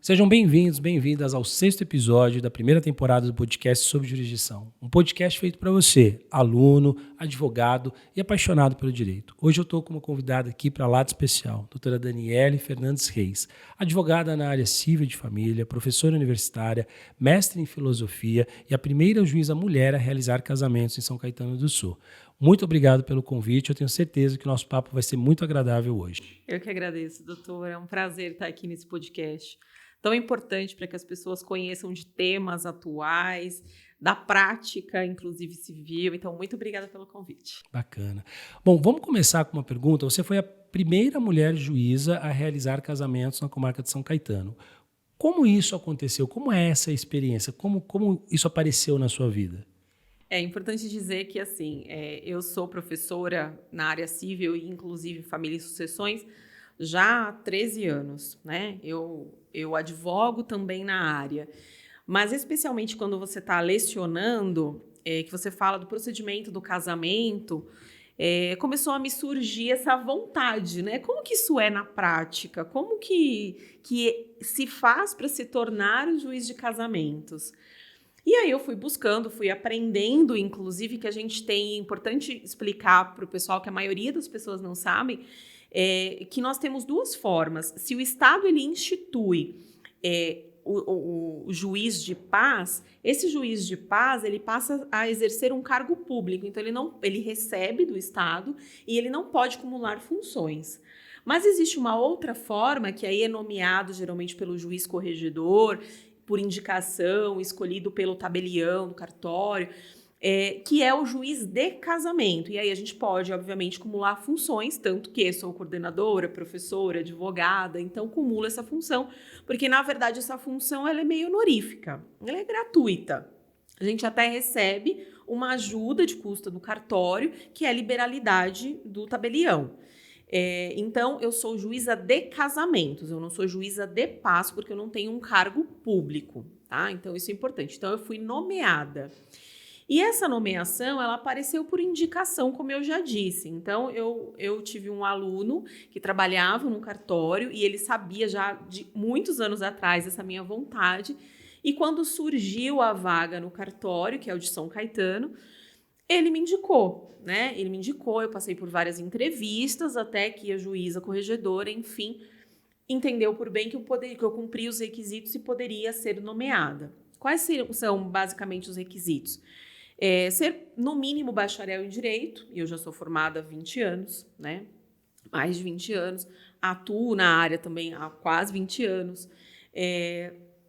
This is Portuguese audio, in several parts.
Sejam bem-vindos, bem-vindas ao 6º episódio da primeira temporada do podcast sobre jurisdição. Um podcast feito para você, aluno, advogado e apaixonado pelo direito. Hoje eu estou com uma convidada aqui para lá de especial, doutora Daniele Fernandes Reis, advogada na área civil de família, professora universitária, mestre em filosofia e a primeira juíza mulher a realizar casamentos em São Caetano do Sul. Muito obrigado pelo convite, eu tenho certeza que o nosso papo vai ser muito agradável hoje. Eu que agradeço, doutor. É um prazer estar aqui nesse podcast tão importante para que as pessoas conheçam de temas atuais, da prática, inclusive civil. Então, muito obrigada pelo convite. Bacana. Bom, vamos começar com uma pergunta. Você foi a primeira mulher juíza a realizar casamentos na comarca de São Caetano. Como isso aconteceu? Como é essa experiência? Como isso apareceu na sua vida? É importante dizer que, assim, eu sou professora na área civil e, inclusive, família e sucessões já há 13 anos, né? Eu advogo também na área, mas especialmente quando você está lecionando, que você fala do procedimento do casamento, começou a me surgir essa vontade, né? Como que isso é na prática? Como que se faz para se tornar um juiz de casamentos? E aí eu fui buscando, fui aprendendo, inclusive, que a gente tem, é importante explicar para o pessoal que a maioria das pessoas não sabem, que nós temos duas formas. Se o Estado ele institui o juiz de paz, esse juiz de paz ele passa a exercer um cargo público, então ele recebe do Estado e ele não pode acumular funções. Mas existe uma outra forma, que aí é nomeado geralmente pelo juiz corregedor, por indicação, escolhido pelo tabelião do cartório, que é o juiz de casamento. E aí a gente pode, obviamente, acumular funções, tanto que sou coordenadora, professora, advogada, então cumulo essa função, porque, na verdade, essa função ela é meio honorífica, ela é gratuita. A gente até recebe uma ajuda de custo do cartório, que é a liberalidade do tabelião. Então, eu sou juíza de casamentos, eu não sou juíza de paz, porque eu não tenho um cargo público, tá? Então, isso é importante. Então, eu fui nomeada. E essa nomeação, ela apareceu por indicação, como eu já disse. Então, eu tive um aluno que trabalhava no cartório e ele sabia já de muitos anos atrás essa minha vontade. E quando surgiu a vaga no cartório, que é o de São Caetano, ele me indicou, né? Ele me indicou, eu passei por várias entrevistas, até que a juíza corregedora, enfim, entendeu por bem que eu cumpria os requisitos e poderia ser nomeada. Quais são basicamente os requisitos? Ser, no mínimo, bacharel em Direito, e eu já sou formada há 20 anos, né? Mais de 20 anos. Atuo na área também há quase 20 anos.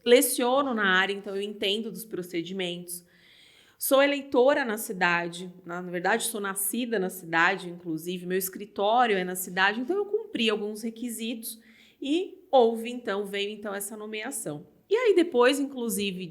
Leciono na área, então eu entendo dos procedimentos. Sou eleitora na cidade, na verdade sou nascida na cidade, inclusive meu escritório é na cidade, então eu cumpri alguns requisitos e veio então essa nomeação. E aí depois, inclusive,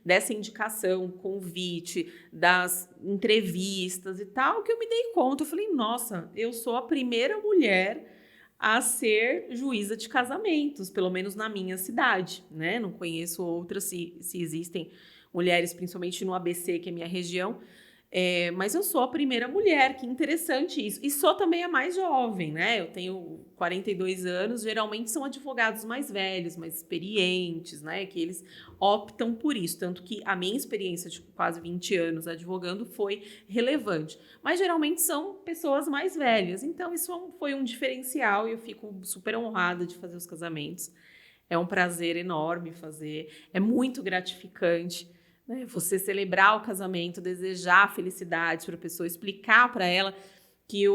dessa indicação, convite, das entrevistas e tal, que eu me dei conta, eu falei, nossa, eu sou a primeira mulher a ser juíza de casamentos, pelo menos na minha cidade, né? Não conheço outras, se existem mulheres, principalmente no ABC, que é a minha região, mas eu sou a primeira mulher, que interessante isso. E sou também a mais jovem, né? Eu tenho 42 anos, geralmente são advogados mais velhos, mais experientes, né? Que eles optam por isso, tanto que a minha experiência de quase 20 anos advogando foi relevante. Mas geralmente são pessoas mais velhas, então isso foi um diferencial e eu fico super honrada de fazer os casamentos. É um prazer enorme fazer, é muito gratificante. Você celebrar o casamento, desejar felicidades para a pessoa, explicar para ela que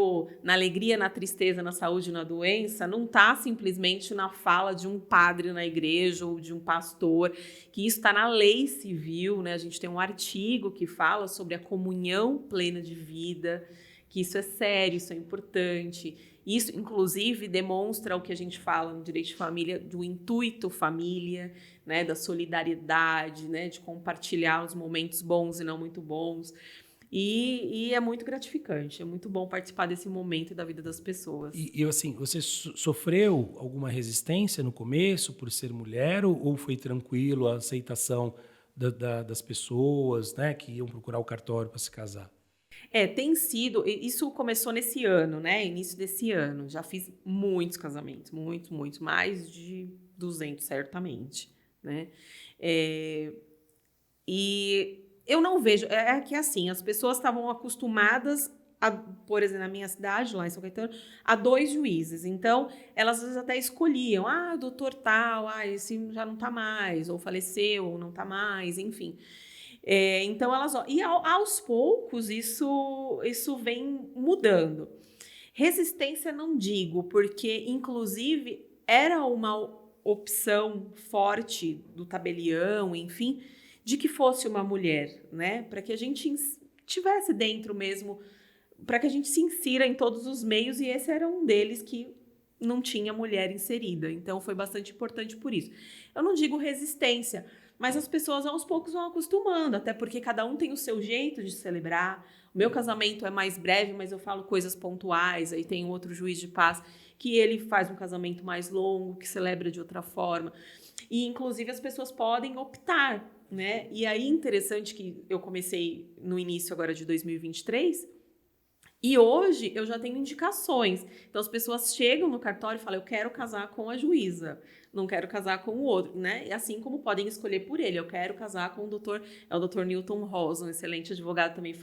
na alegria, na tristeza, na saúde e na doença, não está simplesmente na fala de um padre na igreja ou de um pastor, que isso está na lei civil, né? A gente tem um artigo que fala sobre a comunhão plena de vida, que isso é sério, isso é importante. Isso, inclusive, demonstra o que a gente fala no direito de família, do intuito família, né, da solidariedade, né, de compartilhar os momentos bons e não muito bons. E é muito gratificante, é muito bom participar desse momento da vida das pessoas. E assim, você sofreu alguma resistência no começo por ser mulher ou foi tranquilo a aceitação das pessoas, né, que iam procurar o cartório para se casar? Tem sido. Isso começou nesse ano, né? Início desse ano. Já fiz muitos casamentos, muitos, mais de 200, certamente, né? É, e eu não vejo. É que assim, as pessoas estavam acostumadas. Por exemplo, na minha cidade, lá em São Caetano, a 2 juízes. Então, elas às vezes até escolhiam, o doutor tal, esse já não está mais, ou faleceu, ou não está mais, enfim. Então, aos poucos, isso vem mudando. Resistência não digo, porque, inclusive, era uma opção forte do tabelião, enfim, de que fosse uma mulher, né? Para que a gente tivesse dentro mesmo, para que a gente se insira em todos os meios, e esse era um deles que não tinha mulher inserida. Então, foi bastante importante por isso. Eu não digo resistência, mas as pessoas aos poucos vão acostumando, até porque cada um tem o seu jeito de celebrar. O meu casamento é mais breve, mas eu falo coisas pontuais. Aí tem outro juiz de paz que ele faz um casamento mais longo, que celebra de outra forma. E, inclusive, as pessoas podem optar, né? E aí, interessante que eu comecei no início agora de 2023, e hoje eu já tenho indicações. Então as pessoas chegam no cartório e falam, eu quero casar com a juíza, não quero casar com o outro, né? E assim como podem escolher por ele, eu quero casar com o doutor Newton Rosa, um excelente advogado também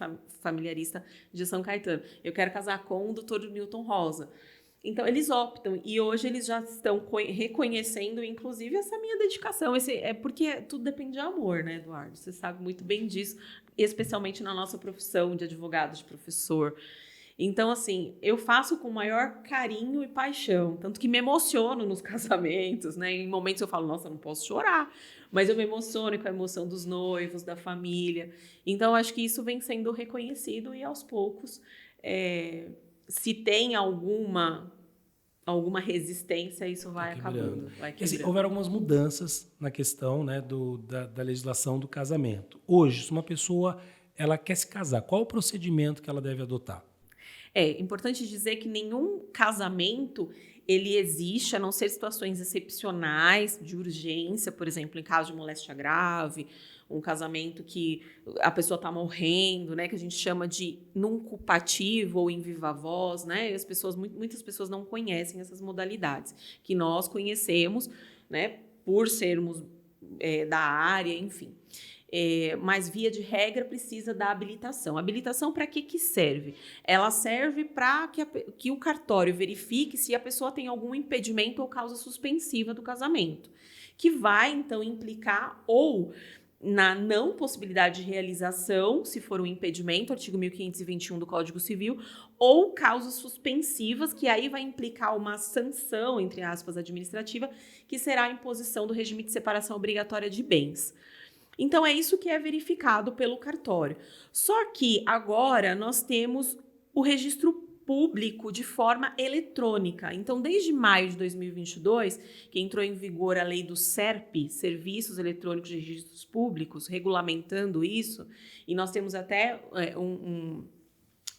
familiarista de São Caetano. Eu quero casar com o doutor Newton Rosa. Então, eles optam, e hoje eles já estão reconhecendo, inclusive, essa minha dedicação. Porque tudo depende de amor, né, Eduardo? Você sabe muito bem disso, especialmente na nossa profissão de advogado, de professor. Então, assim, eu faço com o maior carinho e paixão, tanto que me emociono nos casamentos, né? Em momentos eu falo, nossa, eu não posso chorar, mas eu me emociono com a emoção dos noivos, da família. Então, acho que isso vem sendo reconhecido e, aos poucos, se tem alguma resistência, isso vai acabando, vai Porque, assim, quebrando. houveram algumas mudanças na questão, né, da legislação do casamento. Hoje, se uma pessoa ela quer se casar, qual o procedimento que ela deve adotar? É importante dizer que nenhum casamento ele existe, a não ser situações excepcionais de urgência, por exemplo, em caso de moléstia grave, um casamento que a pessoa está morrendo, né, que a gente chama de num culpativo ou em viva voz, né, e muitas pessoas não conhecem essas modalidades, que nós conhecemos, né, por sermos da área, enfim. Mas, via de regra, precisa da habilitação. Habilitação para que serve? Ela serve para que o cartório verifique se a pessoa tem algum impedimento ou causa suspensiva do casamento, que vai, então, implicar ou na não possibilidade de realização, se for um impedimento, artigo 1521 do Código Civil, ou causas suspensivas, que aí vai implicar uma sanção, entre aspas, administrativa, que será a imposição do regime de separação obrigatória de bens. Então, é isso que é verificado pelo cartório. Só que agora nós temos o registro público de forma eletrônica. Então, desde maio de 2022, que entrou em vigor a lei do SERP, Serviços Eletrônicos de Registros Públicos, regulamentando isso, e nós temos até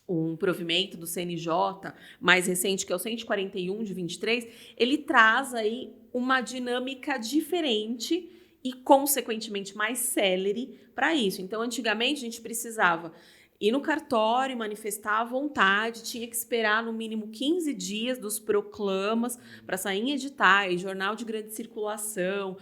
um provimento do CNJ mais recente, que é o 141 de 23, ele traz aí uma dinâmica diferente e, consequentemente, mais célere para isso. Então, antigamente, a gente precisava ir no cartório, manifestar a vontade, tinha que esperar no mínimo 15 dias dos proclamas para sair em editais, jornal de grande circulação.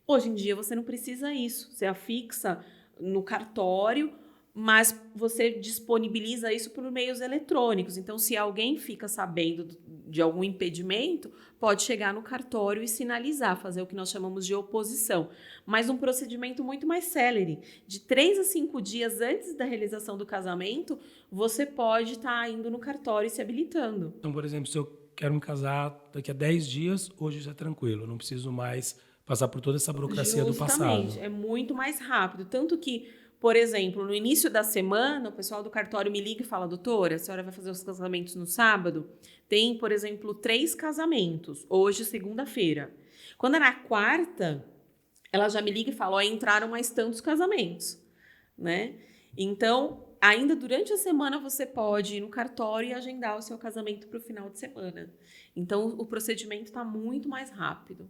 Hoje em dia, você não precisa isso. Você afixa no cartório, mas você disponibiliza isso por meios eletrônicos. Então, se alguém fica sabendo de algum impedimento, pode chegar no cartório e sinalizar, fazer o que nós chamamos de oposição. Mas um procedimento muito mais célere. De 3 a 5 dias antes da realização do casamento, você pode estar indo no cartório e se habilitando. Então, por exemplo, se eu quero me casar daqui a 10 dias, hoje já é tranquilo, eu não preciso mais passar por toda essa burocracia do passado. Justamente, é muito mais rápido. Tanto que, por exemplo, no início da semana, o pessoal do cartório me liga e fala, doutora, a senhora vai fazer os casamentos no sábado? Tem, por exemplo, 3 casamentos, hoje, segunda-feira. Quando é na quarta, ela já me liga e fala, entraram mais tantos casamentos, né? Então, ainda durante a semana, você pode ir no cartório e agendar o seu casamento para o final de semana. Então, o procedimento está muito mais rápido.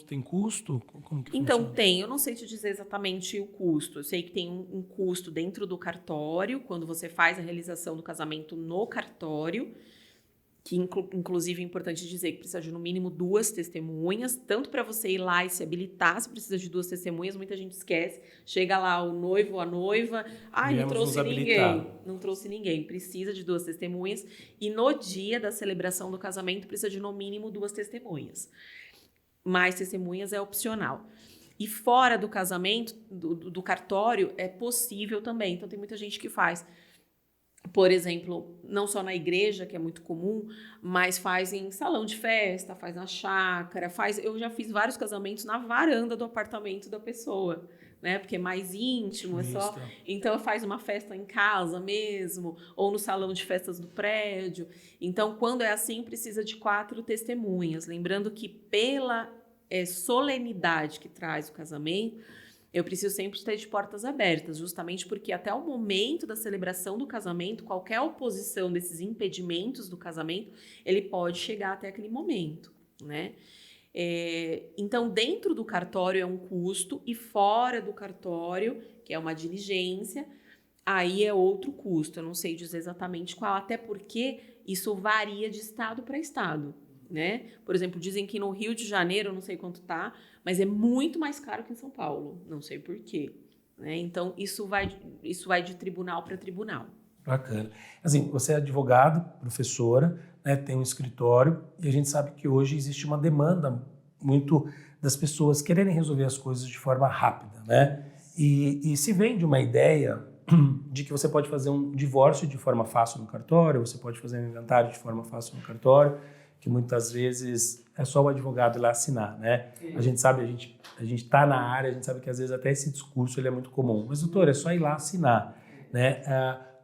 Tem custo? Como que Então, funciona? tem. Eu não sei te dizer exatamente o custo. Eu sei que tem um custo dentro do cartório, quando você faz a realização do casamento no cartório, que inclusive é importante dizer que precisa de no mínimo 2 testemunhas, tanto para você ir lá e se habilitar, se precisa de 2 testemunhas, muita gente esquece. Chega lá o noivo ou a noiva, não Viemos nos trouxe habilitar. ninguém. Não trouxe ninguém. Precisa de 2 testemunhas. E no dia da celebração do casamento, precisa de no mínimo 2 testemunhas. Mais testemunhas é opcional. E fora do casamento, do cartório, é possível também. Então, tem muita gente que faz, por exemplo, não só na igreja, que é muito comum, mas faz em salão de festa, faz na chácara, eu já fiz vários casamentos na varanda do apartamento da pessoa, né? Porque é mais íntimo, é só. Então faz uma festa em casa mesmo, ou no salão de festas do prédio. Então, quando é assim, precisa de 4 testemunhas. Lembrando que pela solenidade que traz o casamento, eu preciso sempre ter de portas abertas, justamente porque até o momento da celebração do casamento, qualquer oposição desses impedimentos do casamento, ele pode chegar até aquele momento, né? Então, dentro do cartório é um custo e fora do cartório, que é uma diligência, aí é outro custo. Eu não sei dizer exatamente qual, até porque isso varia de estado para estado, né? Por exemplo, dizem que no Rio de Janeiro, eu não sei quanto tá, mas é muito mais caro que em São Paulo. Não sei por quê, né? Então, isso vai de tribunal para tribunal. Bacana. Assim, você é advogada, professora, né, tem um escritório, e a gente sabe que hoje existe uma demanda muito das pessoas quererem resolver as coisas de forma rápida, né? E se vende uma ideia de que você pode fazer um divórcio de forma fácil no cartório, você pode fazer um inventário de forma fácil no cartório, que muitas vezes é só o advogado ir lá assinar, né? A gente sabe, a gente está na área, a gente sabe que às vezes até esse discurso ele é muito comum. Mas, doutor, é só ir lá assinar, né?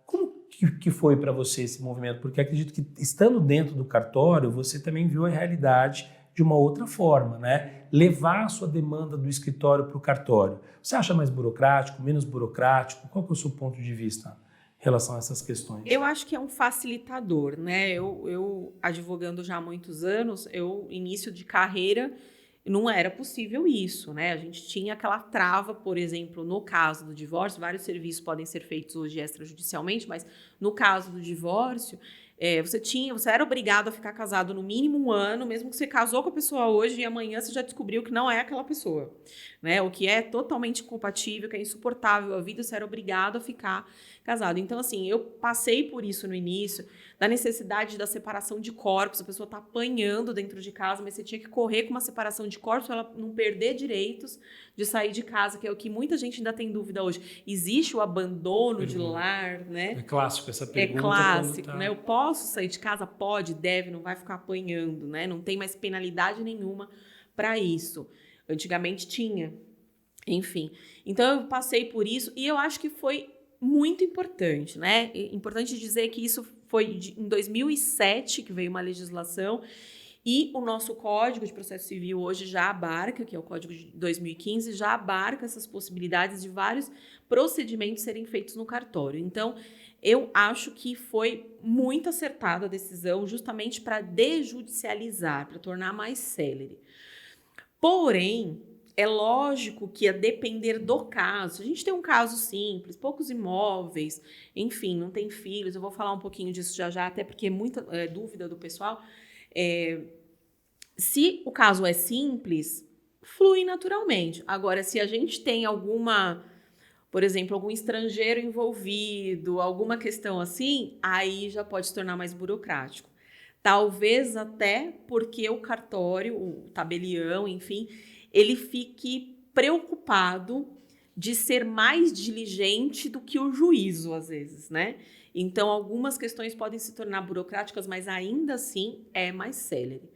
Como que foi para você esse movimento? Porque acredito que estando dentro do cartório, você também viu a realidade de uma outra forma, né? Levar a sua demanda do escritório para o cartório. Você acha mais burocrático, menos burocrático? Qual que é o seu ponto de vista em relação a essas questões? Eu acho que é um facilitador, né? Eu advogando já há muitos anos, início de carreira, não era possível isso, né? A gente tinha aquela trava, por exemplo, no caso do divórcio, vários serviços podem ser feitos hoje extrajudicialmente, mas no caso do divórcio, você era obrigado a ficar casado no mínimo 1 ano, mesmo que você casou com a pessoa hoje e amanhã você já descobriu que não é aquela pessoa, né? O que é totalmente incompatível, que é insuportável a vida, você era obrigado a ficar casado. Então, assim, eu passei por isso no início, da necessidade da separação de corpos, a pessoa tá apanhando dentro de casa, mas você tinha que correr com uma separação de corpos para ela não perder direitos de sair de casa, que é o que muita gente ainda tem dúvida hoje. Existe o abandono de lar, né? É clássico essa pergunta. É clássico, né? Eu posso sair de casa? Pode, deve, não vai ficar apanhando, né? Não tem mais penalidade nenhuma para isso. Antigamente tinha. Enfim. Então, eu passei por isso e eu acho que foi muito importante, né? Importante dizer que isso foi em 2007 que veio uma legislação e o nosso Código de Processo Civil hoje já abarca, que é o Código de 2015, já abarca essas possibilidades de vários procedimentos serem feitos no cartório. Então, eu acho que foi muito acertada a decisão justamente para desjudicializar, para tornar mais célere. Porém, é lógico que a depender do caso, a gente tem um caso simples, poucos imóveis, enfim, não tem filhos, eu vou falar um pouquinho disso já, até porque é muita dúvida do pessoal. Se o caso é simples, flui naturalmente. Agora, se a gente tem por exemplo, algum estrangeiro envolvido, alguma questão assim, aí já pode se tornar mais burocrático. Talvez até porque o cartório, o tabelião, enfim, ele fique preocupado de ser mais diligente do que o juízo, às vezes, né? Então, algumas questões podem se tornar burocráticas, mas ainda assim é mais célere.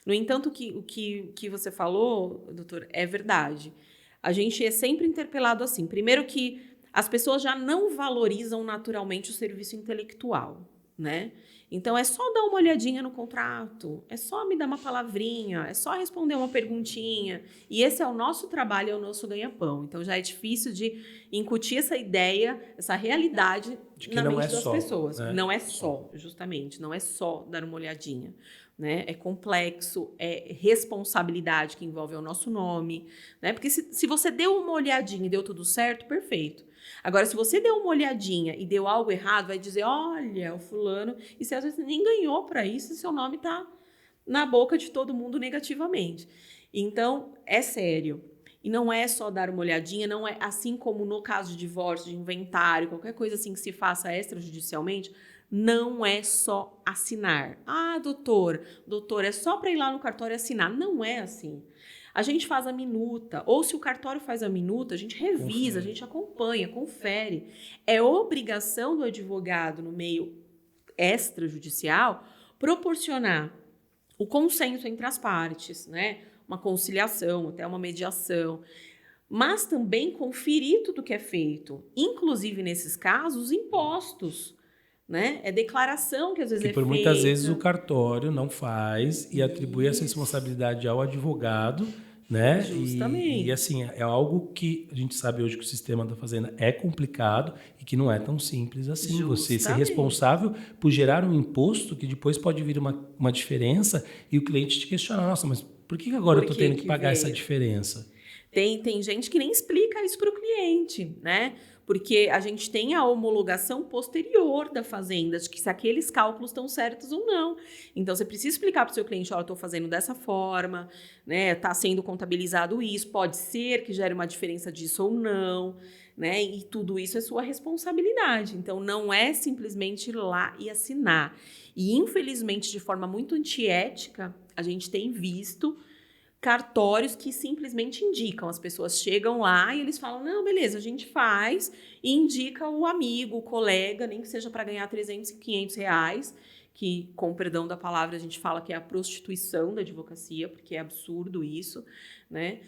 No entanto, o que você falou, doutor, é verdade. A gente é sempre interpelado assim. Primeiro que as pessoas já não valorizam naturalmente o serviço intelectual, né? Então, é só dar uma olhadinha no contrato, é só me dar uma palavrinha, é só responder uma perguntinha. E esse é o nosso trabalho, é o nosso ganha-pão. Então, já é difícil de incutir essa ideia, essa realidade na mente das pessoas. Né? Não é só, justamente, não é só dar uma olhadinha. né? É complexo, é responsabilidade que envolve o nosso nome, né? Porque se você deu uma olhadinha e deu tudo certo, perfeito. Agora, se você deu uma olhadinha e deu algo errado, vai dizer, olha, o fulano, e você às vezes nem ganhou para isso, e seu nome está na boca de todo mundo negativamente. Então, é sério. E não é só dar uma olhadinha, não é assim como no caso de divórcio, de inventário, qualquer coisa assim que se faça extrajudicialmente, não é só assinar. Ah, doutor, é só para ir lá no cartório assinar. Não é assim. A gente faz a minuta, ou se o cartório faz a minuta, a gente revisa, a gente acompanha, confere. É obrigação do advogado no meio extrajudicial proporcionar o consenso entre as partes, né? Uma conciliação, até uma mediação, mas também conferir tudo que é feito, inclusive nesses casos, impostos, né? É declaração que às vezes que é por feita. muitas vezes o cartório não faz e atribui essa responsabilidade ao advogado, né? Justamente. E assim, é algo que a gente sabe hoje que o sistema da Fazenda é complicado e que não é tão simples assim. Justamente. Você ser responsável por gerar um imposto que depois pode vir uma diferença e o cliente te questionar, nossa, mas por que agora eu estou tendo que pagar essa diferença? Tem gente que nem explica isso para o cliente, né? Porque a gente tem a homologação posterior da fazenda, de que se aqueles cálculos estão certos ou não. Então, você precisa explicar para o seu cliente, olha, eu estou fazendo dessa forma, né? Está sendo contabilizado isso, pode ser que gere uma diferença disso ou não, né? E tudo isso é sua responsabilidade. Então, não é simplesmente ir lá e assinar. E, infelizmente, de forma muito antiética, a gente tem visto cartórios que simplesmente indicam. As pessoas chegam lá e eles falam, não, beleza, a gente faz e indica o amigo, o colega, nem que seja para ganhar 300, 500 reais, que, com perdão da palavra, a gente fala que é a prostituição da advocacia, porque é absurdo isso, né?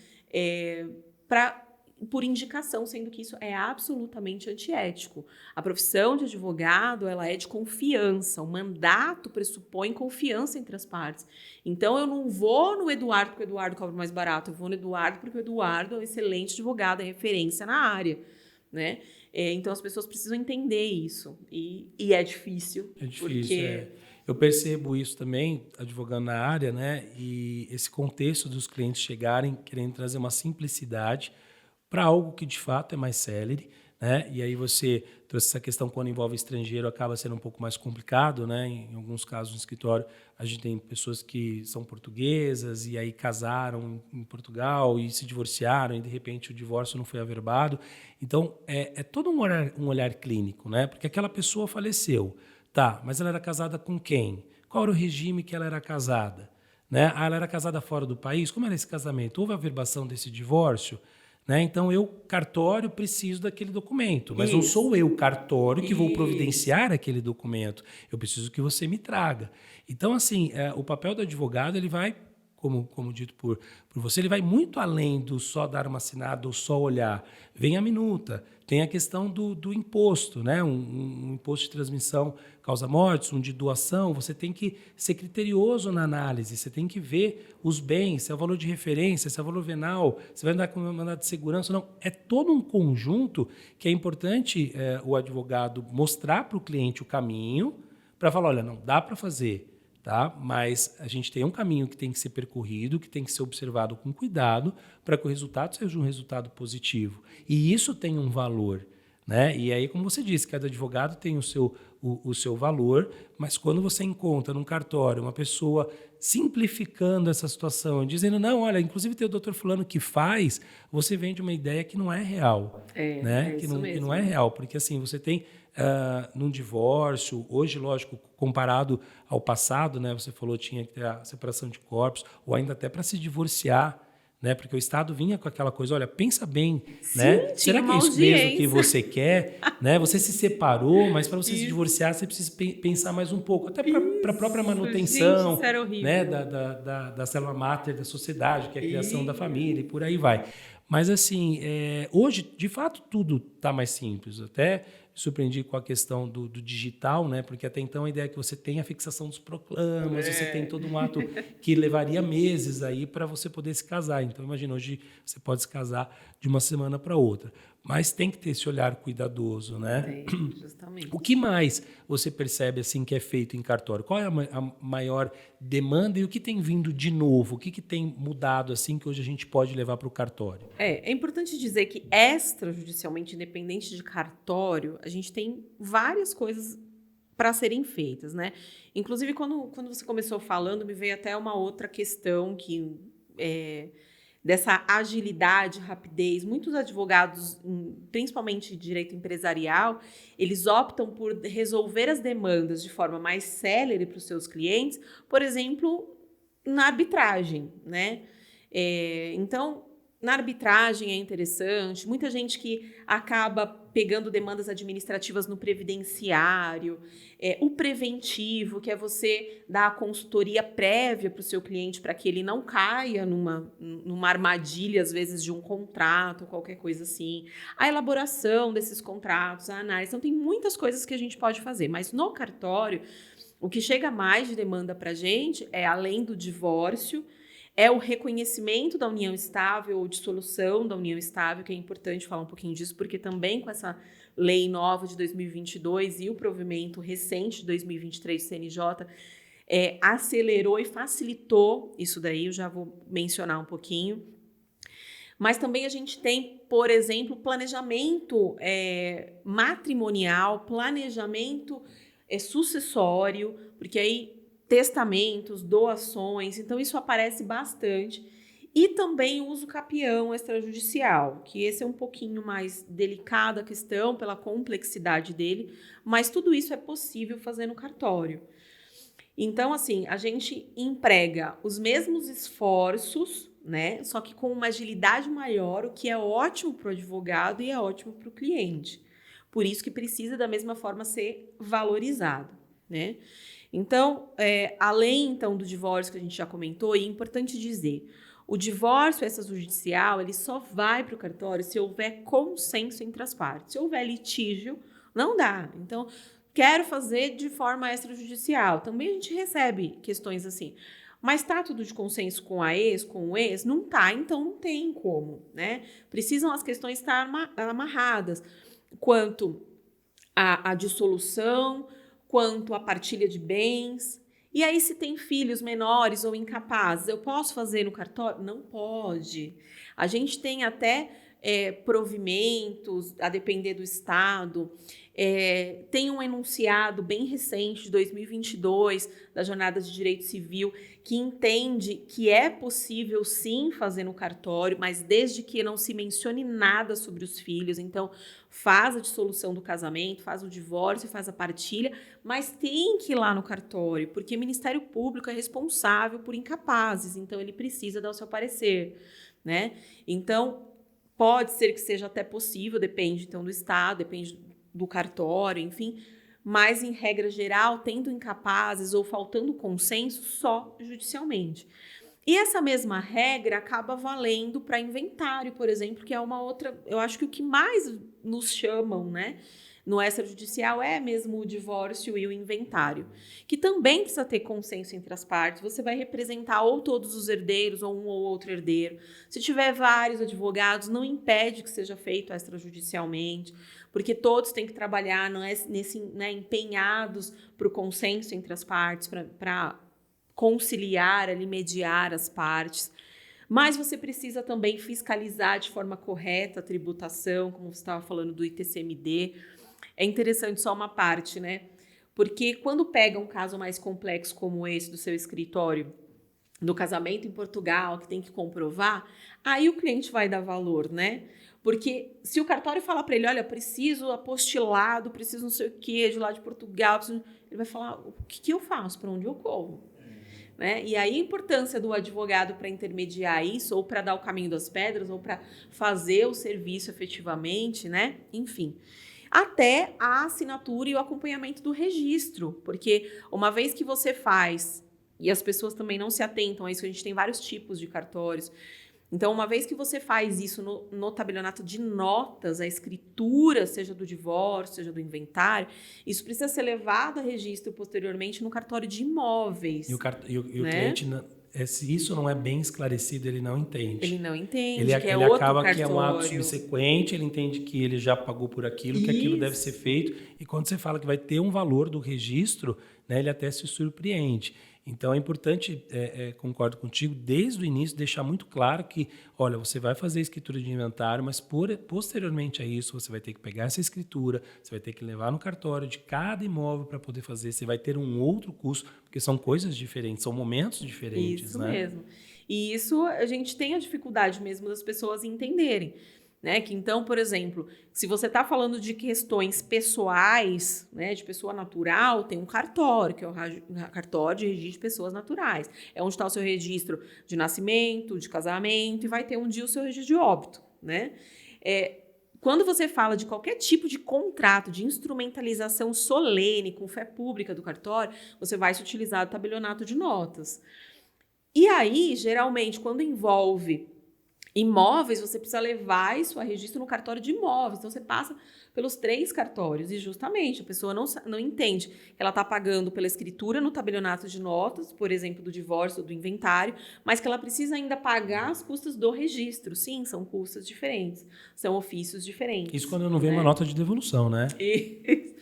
Por indicação, sendo que isso é absolutamente antiético. A profissão de advogado, ela é de confiança. O mandato pressupõe confiança entre as partes. Então, eu não vou no Eduardo porque o Eduardo cobra mais barato. Eu vou no Eduardo porque o Eduardo é um excelente advogado, é referência na área, né? Então, as pessoas precisam entender isso. E é difícil. É difícil, porque... Eu percebo isso também, advogando na área, né? E esse contexto dos clientes chegarem querendo trazer uma simplicidade para algo que de fato é mais célere, né? E aí você trouxe essa questão quando envolve estrangeiro acaba sendo um pouco mais complicado, né? Em alguns casos no escritório a gente tem pessoas que são portuguesas e aí casaram em Portugal e se divorciaram e de repente o divórcio não foi averbado. Então é todo um olhar clínico, né? Porque aquela pessoa faleceu, tá? Mas ela era casada com quem? Qual era o regime que ela era casada? Né? Ah, ela era casada fora do país? Como era esse casamento? Houve averbação desse divórcio? Né? Então, eu, cartório, preciso daquele documento, mas não sou eu, cartório, que vou providenciar aquele documento. Eu preciso que você me traga. Então, assim, o papel do advogado, ele vai, como dito por você, ele vai muito além do só dar uma assinada ou só olhar. Vem a minuta, tem a questão do imposto, né? Um imposto de transmissão causa-mortes, um de doação, você tem que ser criterioso na análise, você tem que ver os bens, se é o valor de referência, se é o valor venal, se vai andar com uma mandado de segurança ou não. É todo um conjunto que é importante o advogado mostrar para o cliente o caminho para falar, olha, não, dá para fazer, tá? Mas a gente tem um caminho que tem que ser percorrido, que tem que ser observado com cuidado para que o resultado seja um resultado positivo. E isso tem um valor, né? E aí, como você disse, cada advogado tem o seu valor, mas quando você encontra num cartório uma pessoa simplificando essa situação, dizendo, não, olha, inclusive tem o doutor fulano que faz, você vende uma ideia que não é real. Né? Que não é real, porque assim, você tem num divórcio, hoje, lógico, comparado ao passado, né? Você falou tinha que ter a separação de corpos, ou ainda até para se divorciar, né? Porque o Estado vinha com aquela coisa, olha, pensa bem, Sim, né? Será que é isso mesmo que você quer? Né? Você se separou, mas para você se divorciar, você precisa pensar mais um pouco, até para a própria manutenção, gente, isso era horrível. né? da célula máter da sociedade, que é a criação da família, e por aí vai. Mas, assim, hoje, de fato, tudo está mais simples. Até me surpreendi com a questão do digital, né? Porque até então a ideia é que você tem a fixação dos proclamas, você tem todo um ato que levaria meses aí para você poder se casar. Então, imagina, hoje você pode se casar de uma semana para outra. Mas tem que ter esse olhar cuidadoso, né? Justamente. O que mais você percebe assim que é feito em cartório? Qual é a maior demanda e o que tem vindo de novo? O que tem mudado assim que hoje a gente pode levar para o cartório? É importante dizer que extrajudicialmente, independente de cartório, a gente tem várias coisas para serem feitas, né? Inclusive, quando você começou falando, me veio até uma outra questão que dessa agilidade, rapidez. Muitos advogados, principalmente de direito empresarial, eles optam por resolver as demandas de forma mais célere para os seus clientes, por exemplo, na arbitragem, né? Então, na arbitragem é interessante. Muita gente que acaba pegando demandas administrativas no previdenciário, o preventivo, que é você dar a consultoria prévia para o seu cliente para que ele não caia numa armadilha, às vezes, de um contrato, qualquer coisa assim. A elaboração desses contratos, a análise. Então, tem muitas coisas que a gente pode fazer. Mas no cartório, o que chega mais de demanda para a gente é, além do divórcio, é o reconhecimento da união estável ou dissolução da união estável, que é importante falar um pouquinho disso, porque também com essa lei nova de 2022 e o provimento recente de 2023 do CNJ, acelerou e facilitou isso daí, eu já vou mencionar um pouquinho. Mas também a gente tem, por exemplo, planejamento matrimonial, planejamento sucessório, porque aí testamentos, doações, então isso aparece bastante. E também o uso capião extrajudicial, que esse é um pouquinho mais delicado a questão pela complexidade dele, mas tudo isso é possível fazer no cartório. Então, assim, a gente emprega os mesmos esforços, né? Só que com uma agilidade maior, o que é ótimo para o advogado e é ótimo para o cliente. Por isso que precisa da mesma forma ser valorizado, né? Então, além então do divórcio que a gente já comentou, e é importante dizer, o divórcio extrajudicial ele só vai para o cartório se houver consenso entre as partes. Se houver litígio, não dá. Então, quero fazer de forma extrajudicial. Também a gente recebe questões assim. Mas está tudo de consenso com a ex, com o ex? Não está, então não tem como, né? Precisam as questões estar amarradas. Quanto à dissolução, quanto à partilha de bens. E aí, se tem filhos menores ou incapazes, eu posso fazer no cartório? Não pode. A gente tem até provimentos, a depender do estado. Tem um enunciado bem recente, de 2022, da Jornada de Direito Civil, que entende que é possível, sim, fazer no cartório, mas desde que não se mencione nada sobre os filhos. Então, faz a dissolução do casamento, faz o divórcio, faz a partilha, mas tem que ir lá no cartório, porque o Ministério Público é responsável por incapazes, então ele precisa dar o seu parecer, né? Então, pode ser que seja até possível, depende então do estado, depende do cartório, enfim, mas em regra geral, tendo incapazes ou faltando consenso, só judicialmente. E essa mesma regra acaba valendo para inventário, por exemplo, que é uma outra, eu acho que o que mais nos chamam, né, no extrajudicial é mesmo o divórcio e o inventário, que também precisa ter consenso entre as partes. Você vai representar ou todos os herdeiros ou um ou outro herdeiro. Se tiver vários advogados, não impede que seja feito extrajudicialmente, porque todos têm que trabalhar empenhados para o consenso entre as partes, para conciliar, ali, mediar as partes. Mas você precisa também fiscalizar de forma correta a tributação, como você estava falando do ITCMD. É interessante só uma parte, né? Porque quando pega um caso mais complexo como esse do seu escritório, no casamento em Portugal, que tem que comprovar, aí o cliente vai dar valor, né? Porque se o cartório falar para ele, olha, preciso apostilado, preciso não sei o quê, de lá de Portugal, ele vai falar, o que eu faço? Para onde eu corro? Né? E aí a importância do advogado para intermediar isso, ou para dar o caminho das pedras, ou para fazer o serviço efetivamente, né? Enfim, até a assinatura e o acompanhamento do registro, porque uma vez que você faz, e as pessoas também não se atentam a isso, a gente tem vários tipos de cartórios. Então, uma vez que você faz isso no tabelionato de notas, a escritura, seja do divórcio, seja do inventário, isso precisa ser levado a registro posteriormente no cartório de imóveis. E o cliente se isso não é bem esclarecido, ele não entende. Ele não entende, Ele que é outro acaba cartório. que é um ato subsequente, ele entende que ele já pagou por aquilo, que aquilo deve ser feito, e quando você fala que vai ter um valor do registro, né, ele até se surpreende. Então, é importante, concordo contigo, desde o início, deixar muito claro que, olha, você vai fazer a escritura de inventário, mas posteriormente a isso, você vai ter que pegar essa escritura, você vai ter que levar no cartório de cada imóvel para poder fazer, você vai ter um outro custo, porque são coisas diferentes, são momentos diferentes. Isso, né? mesmo. E isso a gente tem a dificuldade mesmo das pessoas entenderem. Né? Que então, por exemplo, se você está falando de questões pessoais, né, de pessoa natural, tem um cartório, que é o cartório de registro de pessoas naturais. É onde está o seu registro de nascimento, de casamento, e vai ter um dia o seu registro de óbito. Né? Quando você fala de qualquer tipo de contrato, de instrumentalização solene, com fé pública do cartório, você vai se utilizar do tabelionato de notas. E aí, geralmente, quando envolve imóveis, você precisa levar isso a registro no cartório de imóveis. Então, você passa pelos 3 cartórios e, justamente, a pessoa não entende que ela está pagando pela escritura no tabelionato de notas, por exemplo, do divórcio ou do inventário, mas que ela precisa ainda pagar as custas do registro. Sim, são custas diferentes, são ofícios diferentes. Isso quando não vem uma nota de devolução, né?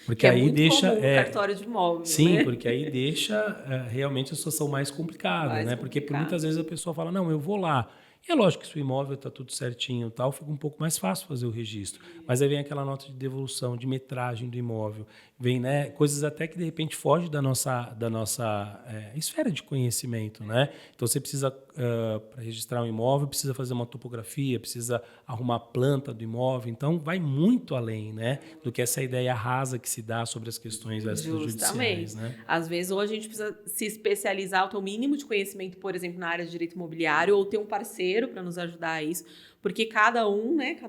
Porque aí muito deixa comum no cartório de imóveis. Sim, né? Porque aí deixa realmente a situação mais complicada, né? Porque por muitas vezes a pessoa fala, não, eu vou lá. E é lógico que se o imóvel está tudo certinho e tal, fica um pouco mais fácil fazer o registro. Mas aí vem aquela nota de devolução, de metragem do imóvel. Vem, né, coisas até que, de repente, fogem da nossa esfera de conhecimento. Né? Então, você precisa, para registrar um imóvel, precisa fazer uma topografia, precisa arrumar a planta do imóvel. Então, vai muito além, né, do que essa ideia rasa que se dá sobre as questões extrajudiciais. Né? Às vezes, ou a gente precisa se especializar, ou ter o mínimo de conhecimento, por exemplo, na área de direito imobiliário, ou ter um parceiro para nos ajudar a isso, porque cada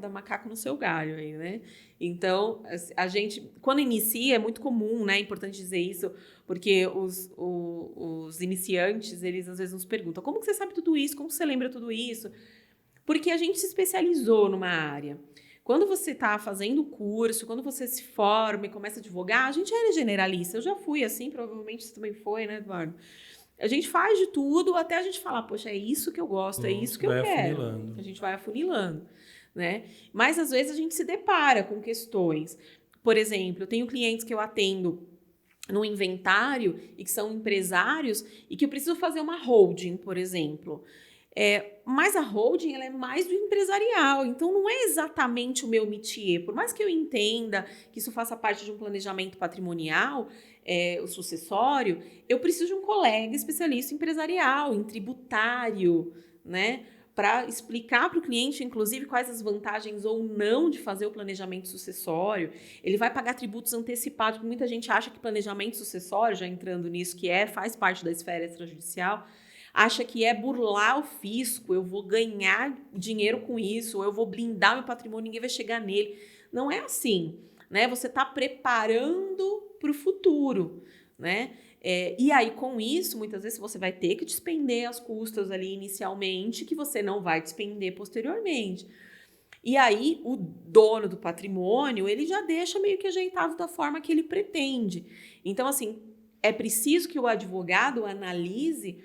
macaco no seu galho aí, né? Então, a gente, quando inicia, é muito comum, né? É importante dizer isso, porque os iniciantes, eles às vezes nos perguntam, como que você sabe tudo isso? Como você lembra tudo isso? Porque a gente se especializou numa área. Quando você está fazendo o curso, quando você se forma e começa a advogar, a gente era generalista. Eu já fui assim, provavelmente você também foi, né, Eduardo? A gente faz de tudo até a gente falar, poxa, é isso que eu gosto, é isso que eu quero. A gente vai afunilando, né? Mas, às vezes, a gente se depara com questões. Por exemplo, eu tenho clientes que eu atendo no inventário e que são empresários e que eu preciso fazer uma holding, por exemplo. Mas a holding ela é mais do empresarial, então não é exatamente o meu métier. Por mais que eu entenda que isso faça parte de um planejamento patrimonial, o sucessório, eu preciso de um colega especialista empresarial, em tributário, né? Para explicar para o cliente, inclusive, quais as vantagens ou não de fazer o planejamento sucessório. Ele vai pagar tributos antecipados, porque muita gente acha que planejamento sucessório, já entrando nisso, faz parte da esfera extrajudicial, acha que é burlar o fisco, eu vou ganhar dinheiro com isso, ou eu vou blindar meu patrimônio, ninguém vai chegar nele. Não é assim, né? Você está preparando para o futuro, né? E aí, com isso, muitas vezes você vai ter que despender as custas ali inicialmente, que você não vai despender posteriormente. E aí, o dono do patrimônio, ele já deixa meio que ajeitado da forma que ele pretende. Então, assim, é preciso que o advogado analise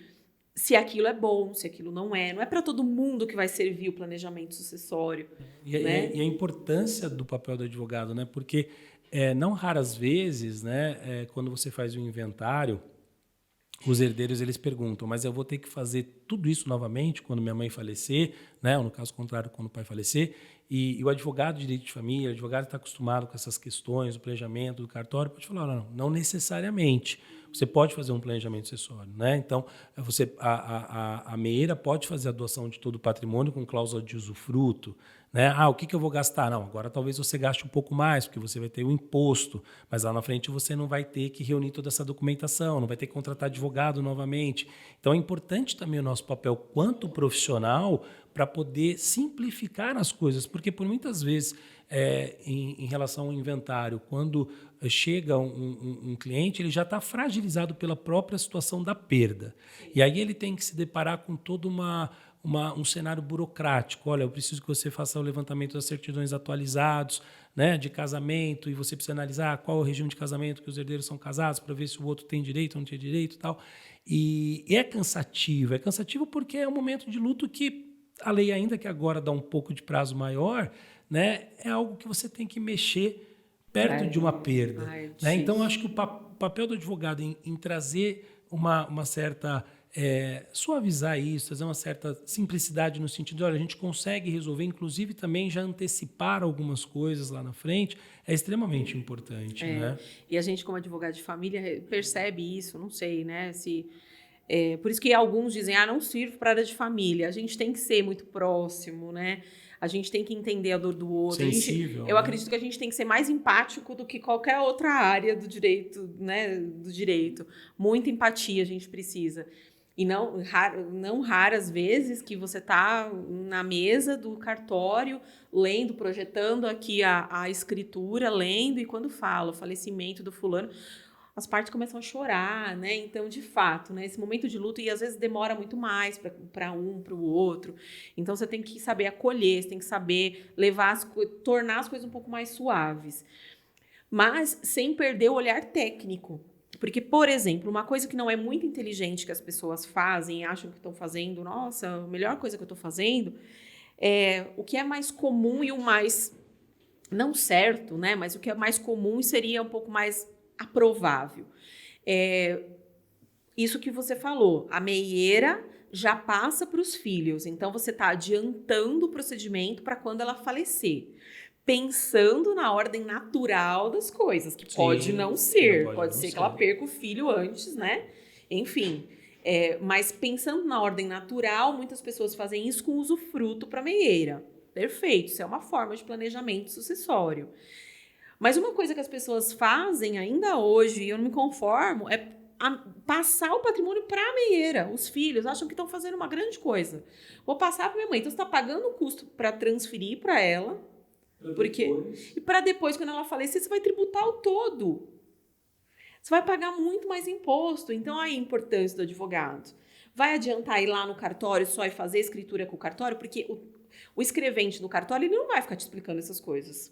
se aquilo é bom, se aquilo não é. Não é para todo mundo que vai servir o planejamento sucessório. Né? E a importância do papel do advogado, né? Porque não raras vezes, né, quando você faz um inventário, os herdeiros eles perguntam, mas eu vou ter que fazer tudo isso novamente quando minha mãe falecer, né? Ou no caso contrário, quando o pai falecer. E o advogado de direito de família, o advogado está acostumado com essas questões, do planejamento, do cartório, pode falar, não necessariamente. Você pode fazer um planejamento sucessório, né? Então, a MEIRA pode fazer a doação de todo o patrimônio com cláusula de usufruto, né? O que eu vou gastar? Não, agora talvez você gaste um pouco mais, porque você vai ter o imposto, mas lá na frente você não vai ter que reunir toda essa documentação, não vai ter que contratar advogado novamente. Então, é importante também o nosso papel quanto profissional para poder simplificar as coisas, porque por muitas vezes, em relação ao inventário, quando chega um cliente, ele já está fragilizado pela própria situação da perda. E aí ele tem que se deparar com todo um cenário burocrático. Olha, eu preciso que você faça o levantamento das certidões atualizados, né, de casamento, e você precisa analisar qual é o regime de casamento que os herdeiros são casados para ver se o outro tem direito ou não tem direito e tal. E é cansativo porque é um momento de luto que a lei, ainda que agora dá um pouco de prazo maior, né, é algo que você tem que mexer perto de uma perda. Né? Então, acho que o papel do advogado em trazer uma certa... suavizar isso, trazer uma certa simplicidade no sentido de, olha, a gente consegue resolver, inclusive também já antecipar algumas coisas lá na frente, é extremamente importante. Né? E a gente, como advogado de família, percebe isso, não sei, né? Por isso que alguns dizem, não sirvo para a área de família. A gente tem que ser muito próximo, né? A gente tem que entender a dor do outro. Sensível. Eu acredito que a gente tem que ser mais empático do que qualquer outra área do direito, né? Do direito. Muita empatia a gente precisa. E não raras vezes que você está na mesa do cartório, lendo, projetando aqui a escritura, lendo, e quando fala o falecimento do fulano, as partes começam a chorar, né? Então, de fato, né, esse momento de luto, e às vezes demora muito mais para um, para o outro. Então, você tem que saber acolher, você tem que saber tornar as coisas um pouco mais suaves. Mas sem perder o olhar técnico. Porque, por exemplo, uma coisa que não é muito inteligente que as pessoas fazem e acham que estão fazendo, nossa, a melhor coisa que eu estou fazendo, o que é mais comum e o mais, não certo, né? Mas o que é mais comum e seria um pouco mais aprovável. Isso que você falou, a meieira já passa para os filhos, então você está adiantando o procedimento para quando ela falecer. Pensando na ordem natural das coisas, que pode não ser. Pode ser que ela perca o filho antes, né? Enfim. Mas pensando na ordem natural, muitas pessoas fazem isso com usufruto para meieira. Perfeito, isso é uma forma de planejamento sucessório. Mas uma coisa que as pessoas fazem ainda hoje, e eu não me conformo, é passar o patrimônio para a meieira. Os filhos acham que estão fazendo uma grande coisa. Vou passar para minha mãe. Então, você está pagando o custo para transferir para ela. E para depois, quando ela falecer, você vai tributar o todo. Você vai pagar muito mais imposto. Então, aí a importância do advogado. Vai adiantar ir lá no cartório só e fazer escritura com o cartório? Porque o escrevente do cartório, ele não vai ficar te explicando essas coisas.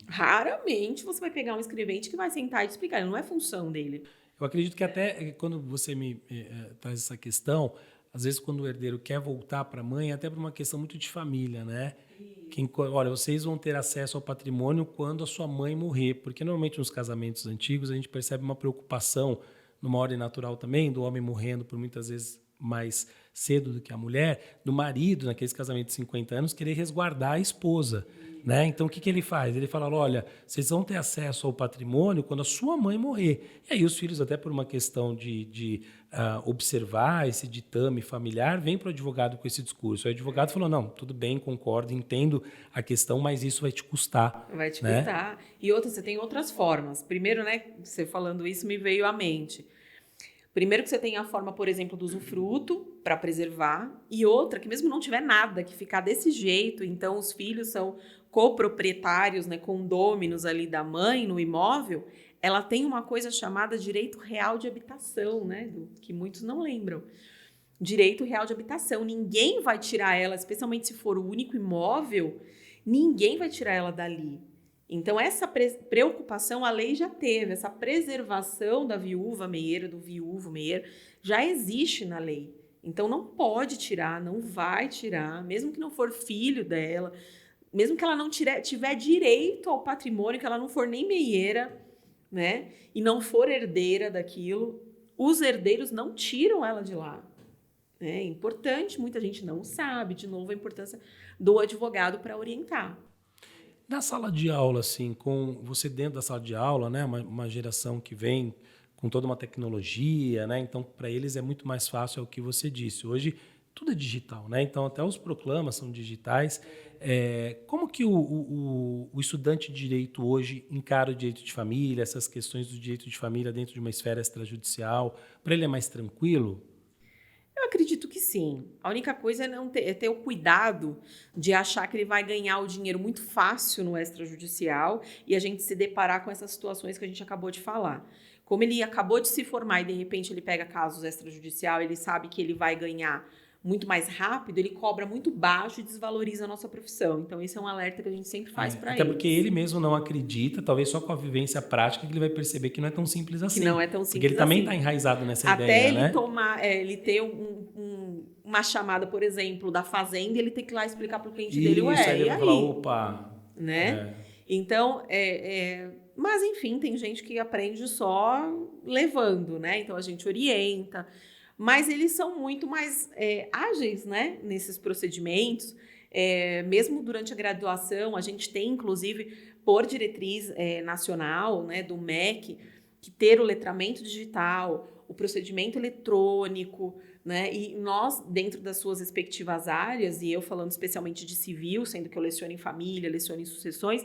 Raramente você vai pegar um escrevente que vai sentar e te explicar. Não é função dele. Eu acredito que até quando você me traz essa questão, às vezes quando o herdeiro quer voltar para a mãe, até por uma questão muito de família, né? Olha, vocês vão ter acesso ao patrimônio quando a sua mãe morrer, porque normalmente nos casamentos antigos a gente percebe uma preocupação, numa ordem natural também, do homem morrendo por muitas vezes mais cedo do que a mulher, do marido, naqueles casamentos de 50 anos, querer resguardar a esposa. Né? Então, o que ele faz? Ele fala, olha, vocês vão ter acesso ao patrimônio quando a sua mãe morrer. E aí os filhos, até por uma questão de observar esse ditame familiar, vêm para o advogado com esse discurso. O advogado falou, não, tudo bem, concordo, entendo a questão, mas isso vai te custar. Vai te custar. E você tem outras formas. Primeiro, né, você falando isso me veio à mente. Primeiro que você tem a forma, por exemplo, do usufruto para preservar, e outra que mesmo não tiver nada, que ficar desse jeito, então os filhos são coproprietários, né, condôminos ali da mãe no imóvel, ela tem uma coisa chamada direito real de habitação, né, que muitos não lembram. Direito real de habitação. Ninguém vai tirar ela, especialmente se for o único imóvel, ninguém vai tirar ela dali. Então, essa preocupação a lei já teve, essa preservação da viúva meieira, do viúvo meieiro, já existe na lei. Então, não pode tirar, não vai tirar, mesmo que não for filho dela, mesmo que ela não tiver direito ao patrimônio, que ela não for nem meieira, né, e não for herdeira daquilo, os herdeiros não tiram ela de lá. É importante, muita gente não sabe, de novo, a importância do advogado para orientar. Na sala de aula, assim, com você dentro da sala de aula, né, uma geração que vem com toda uma tecnologia, né, então para eles é muito mais fácil, é o que você disse. Hoje tudo é digital, né, então até os proclamas são digitais. Como que o estudante de direito hoje encara o direito de família, essas questões do direito de família dentro de uma esfera extrajudicial? Para ele é mais tranquilo? Eu acredito que sim. A única coisa é ter o cuidado de achar que ele vai ganhar o dinheiro muito fácil no extrajudicial e a gente se deparar com essas situações que a gente acabou de falar. Como ele acabou de se formar e, de repente, ele pega casos extrajudicial, ele sabe que ele vai ganhar muito mais rápido, ele cobra muito baixo e desvaloriza a nossa profissão. Então, esse é um alerta que a gente sempre faz para ele. Até porque ele mesmo não acredita, talvez só com a vivência prática, que ele vai perceber que não é tão simples assim. Que não é tão simples assim. Porque ele também está enraizado nessa Até ideia, ele né? ele ter uma chamada, por exemplo, da fazenda, ele tem que ir lá explicar para o cliente dele, Isso, aí ele vai falar, opa... Né? Então, mas, enfim, tem gente que aprende só levando, né? Então, a gente orienta. Mas eles são muito mais ágeis, né? Nesses procedimentos. Mesmo durante a graduação, a gente tem, inclusive, por diretriz nacional, né, do MEC, que ter o letramento digital, o procedimento eletrônico, né? E nós, dentro das suas respectivas áreas, e eu falando especialmente de civil, sendo que eu leciono em família, leciono em sucessões,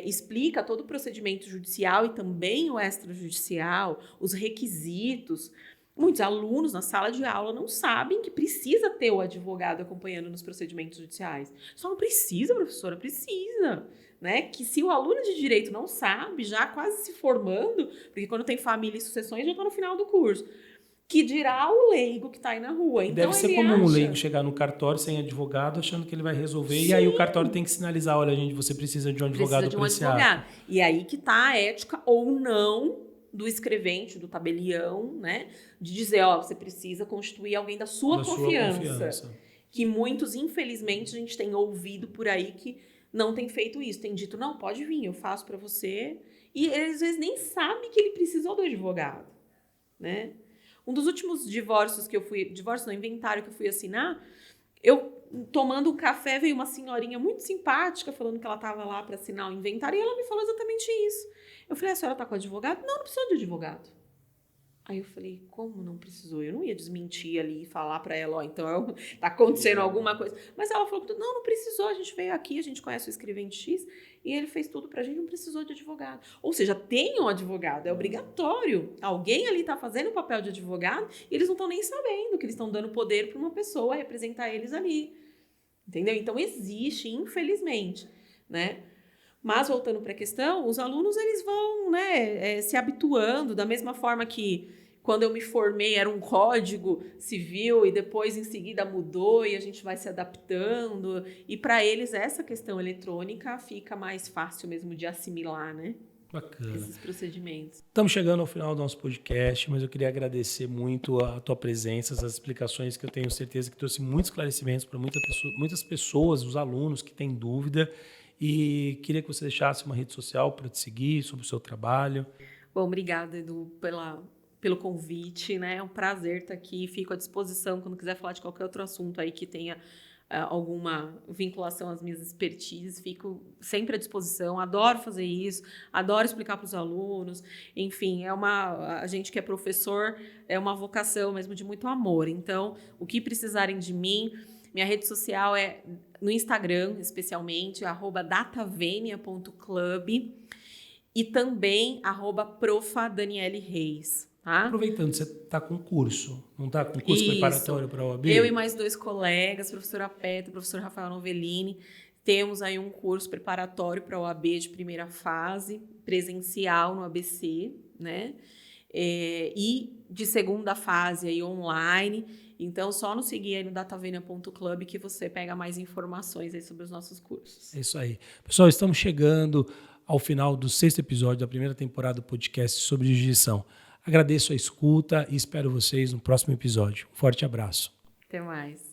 explica todo o procedimento judicial e também o extrajudicial, os requisitos. Muitos alunos na sala de aula não sabem que precisa ter o advogado acompanhando nos procedimentos judiciais. Só não precisa, professora, precisa. Né? Que se o aluno de direito não sabe, já quase se formando, porque quando tem família e sucessões já está no final do curso, que dirá o leigo que está aí na rua. Então, deve ser comum o leigo chegar no cartório sem advogado, achando que ele vai resolver. Sim. E aí o cartório tem que sinalizar, olha, gente, você precisa de um advogado para esse ato. E aí que está a ética ou não do escrevente, do tabelião, né? De dizer, você precisa constituir alguém da sua confiança. Que muitos, infelizmente, a gente tem ouvido por aí que não tem feito isso. Tem dito, não, pode vir, eu faço para você. E ele, às vezes, nem sabe que ele precisou do advogado, né? Um dos últimos divórcios que eu fui... Divórcio não, inventário que eu fui assinar... Eu, tomando um café, veio uma senhorinha muito simpática falando que ela estava lá para assinar o inventário e ela me falou exatamente isso. Eu falei, a senhora está com advogado? Não, não precisou de advogado. Aí eu falei, como não precisou? Eu não ia desmentir ali e falar para ela, então tá acontecendo alguma coisa. Mas ela falou, não precisou, a gente veio aqui, a gente conhece o escrevente X e ele fez tudo pra gente, não precisou de advogado. Ou seja, tem um advogado, é obrigatório. Alguém ali tá fazendo o papel de advogado e eles não estão nem sabendo que eles estão dando poder para uma pessoa representar eles ali. Entendeu? Então existe, infelizmente, né? Mas, voltando para a questão, os alunos eles vão, né, se habituando, da mesma forma que quando eu me formei era um código civil e depois em seguida mudou e a gente vai se adaptando. E para eles essa questão eletrônica fica mais fácil mesmo de assimilar, né? Bacana. Esses procedimentos. Estamos chegando ao final do nosso podcast, mas eu queria agradecer muito a tua presença, as explicações que eu tenho certeza que trouxe muitos esclarecimentos para muitas pessoas, os alunos que têm dúvida. E queria que você deixasse uma rede social para te seguir, sobre o seu trabalho. Bom, obrigada, Edu, pelo convite, né? É um prazer estar aqui. Fico à disposição quando quiser falar de qualquer outro assunto aí que tenha alguma vinculação às minhas expertises. Fico sempre à disposição. Adoro fazer isso, adoro explicar para os alunos. Enfim, a gente que é professor é uma vocação mesmo de muito amor. Então, o que precisarem de mim, minha rede social é no Instagram, especialmente, @datavenia.club e também @profadanielereis. Tá? Aproveitando, você está com curso, não está com curso preparatório para a OAB? Eu e mais 2 colegas, professora Peta e o professor Rafael Novellini, temos aí um curso preparatório para a OAB de primeira fase, presencial no ABC, né? E de segunda fase aí online. Então, só nos seguir aí no datavenia.club que você pega mais informações aí sobre os nossos cursos. É isso aí. Pessoal, estamos chegando ao final do 6º episódio da primeira temporada do podcast sobre jurisdição. Agradeço a escuta e espero vocês no próximo episódio. Um forte abraço. Até mais.